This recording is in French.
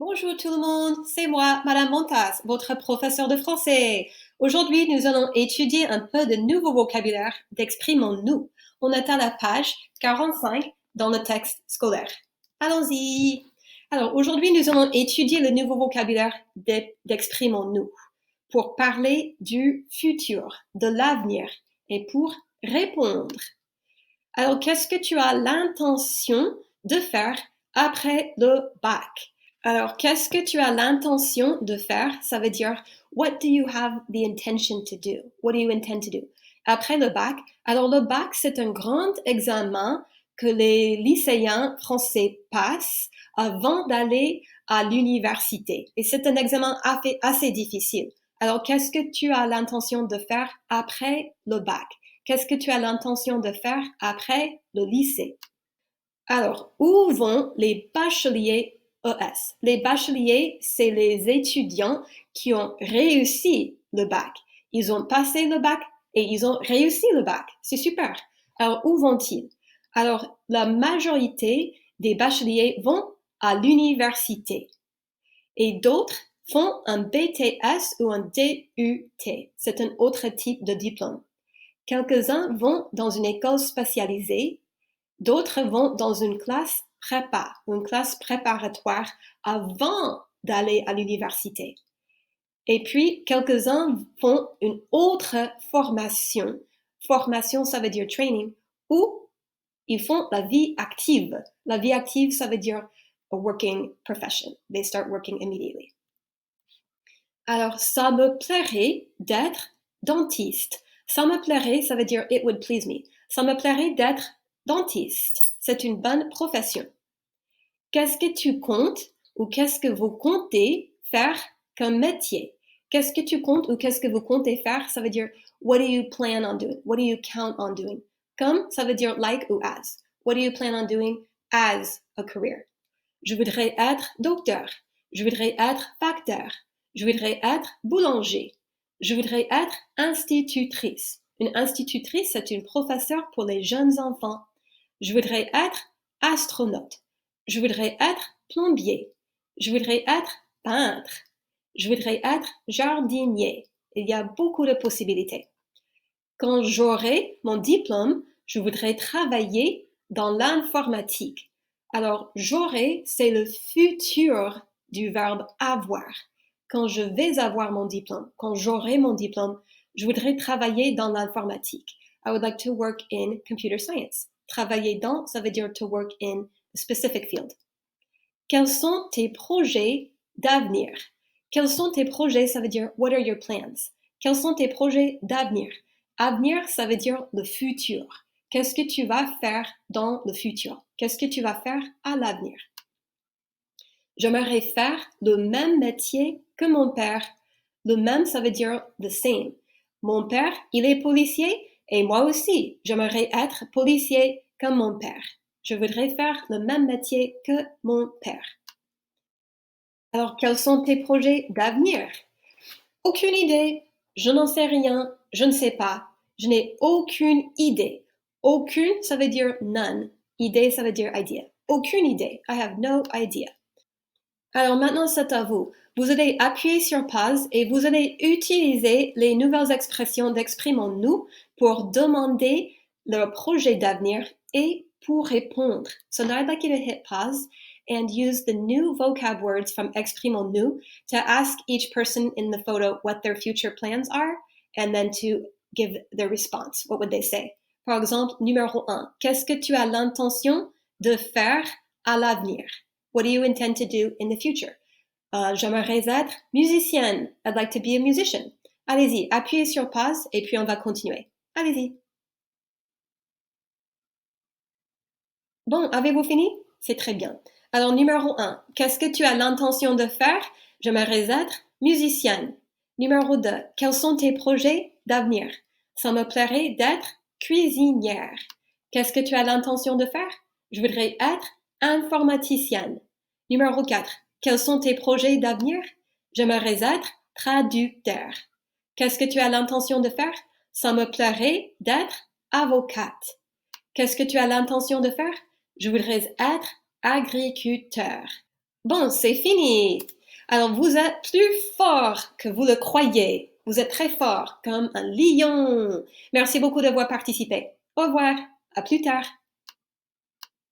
Bonjour tout le monde, c'est moi, Madame Montas, votre professeur de français. Aujourd'hui, nous allons étudier un peu de nouveau vocabulaire d'exprimons-nous. On est à la page 45 dans le texte scolaire. Allons-y. Alors, aujourd'hui, nous allons étudier le nouveau vocabulaire d'exprimons-nous pour parler du futur, de l'avenir et pour répondre. Alors, qu'est-ce que tu as l'intention de faire après le bac? Alors, qu'est-ce que tu as l'intention de faire? Ça veut dire, what do you have the intention to do? What do you intend to do? Après le bac, alors le bac, c'est un grand examen que les lycéens français passent avant d'aller à l'université. Et c'est un examen assez difficile. Alors, qu'est-ce que tu as l'intention de faire après le bac? Qu'est-ce que tu as l'intention de faire après le lycée? Alors, où vont les bacheliers ES? Les bacheliers, c'est les étudiants qui ont réussi le bac. Ils ont passé le bac et ils ont réussi le bac. C'est super. Alors, où vont-ils? Alors, la majorité des bacheliers vont à l'université et d'autres font un BTS ou un DUT. C'est un autre type de diplôme. Quelques-uns vont dans une école spécialisée, d'autres vont dans une classe prépa, une classe préparatoire avant d'aller à l'université. Et puis, quelques-uns font une autre formation. Formation, ça veut dire training, où ils font la vie active. La vie active, ça veut dire a working profession. They start working immediately. Alors, ça me plairait d'être dentiste. Ça me plairait, ça veut dire it would please me. Ça me plairait d'être dentiste. C'est une bonne profession. Qu'est-ce que tu comptes ou qu'est-ce que vous comptez faire comme métier? Qu'est-ce que tu comptes ou qu'est-ce que vous comptez faire? Ça veut dire what do you plan on doing? What do you count on doing? Comme, ça veut dire like ou as. What do you plan on doing as a career? Je voudrais être docteur. Je voudrais être facteur. Je voudrais être boulanger. Je voudrais être institutrice. Une institutrice, c'est une professeure pour les jeunes enfants. Je voudrais être astronaute. Je voudrais être plombier. Je voudrais être peintre. Je voudrais être jardinier. Il y a beaucoup de possibilités. Quand j'aurai mon diplôme, je voudrais travailler dans l'informatique. Alors, j'aurai, c'est le futur du verbe avoir. Quand je vais avoir mon diplôme, quand j'aurai mon diplôme, je voudrais travailler dans l'informatique. I would like to work in computer science. Travailler dans, ça veut dire to work in a specific field. Quels sont tes projets d'avenir? Quels sont tes projets? Ça veut dire what are your plans? Quels sont tes projets d'avenir? Avenir, ça veut dire le futur. Qu'est-ce que tu vas faire dans le futur? Qu'est-ce que tu vas faire à l'avenir? J'aimerais faire le même métier que mon père. Le même, ça veut dire the same. Mon père, il est policier et moi aussi, j'aimerais être policier comme mon père. Je voudrais faire le même métier que mon père. Alors, quels sont tes projets d'avenir? Aucune idée. Je n'en sais rien. Je ne sais pas. Je n'ai aucune idée. Aucune, ça veut dire none. Idée, ça veut dire idea. Aucune idée. I have no idea. Alors maintenant, c'est à vous. Vous allez appuyer sur pause et vous allez utiliser les nouvelles expressions d'exprimons-nous pour demander leur projet d'avenir et pour répondre. So now I'd like you to hit pause and use the new vocab words from Exprimons-nous to ask each person in the photo what their future plans are and then to give their response. What would they say? Par exemple, numéro 1. Qu'est-ce que tu as l'intention de faire à l'avenir? What do you intend to do in the future? J'aimerais être musicienne. I'd like to be a musician. Allez-y, appuyez sur pause et puis on va continuer. Allez-y. Bon, avez-vous fini? C'est très bien. Alors, numéro 1. Qu'est-ce que tu as l'intention de faire? J'aimerais être musicienne. Numéro 2. Quels sont tes projets d'avenir? Ça me plairait d'être cuisinière. Qu'est-ce que tu as l'intention de faire? Je voudrais être informaticienne. Numéro 4. Quels sont tes projets d'avenir? J'aimerais être traducteur. Qu'est-ce que tu as l'intention de faire? Ça me plairait d'être avocate. Qu'est-ce que tu as l'intention de faire? Je voudrais être agriculteur. Bon, c'est fini. Alors, vous êtes plus fort que vous le croyez. Vous êtes très fort, comme un lion. Merci beaucoup d'avoir participé. Au revoir. À plus tard.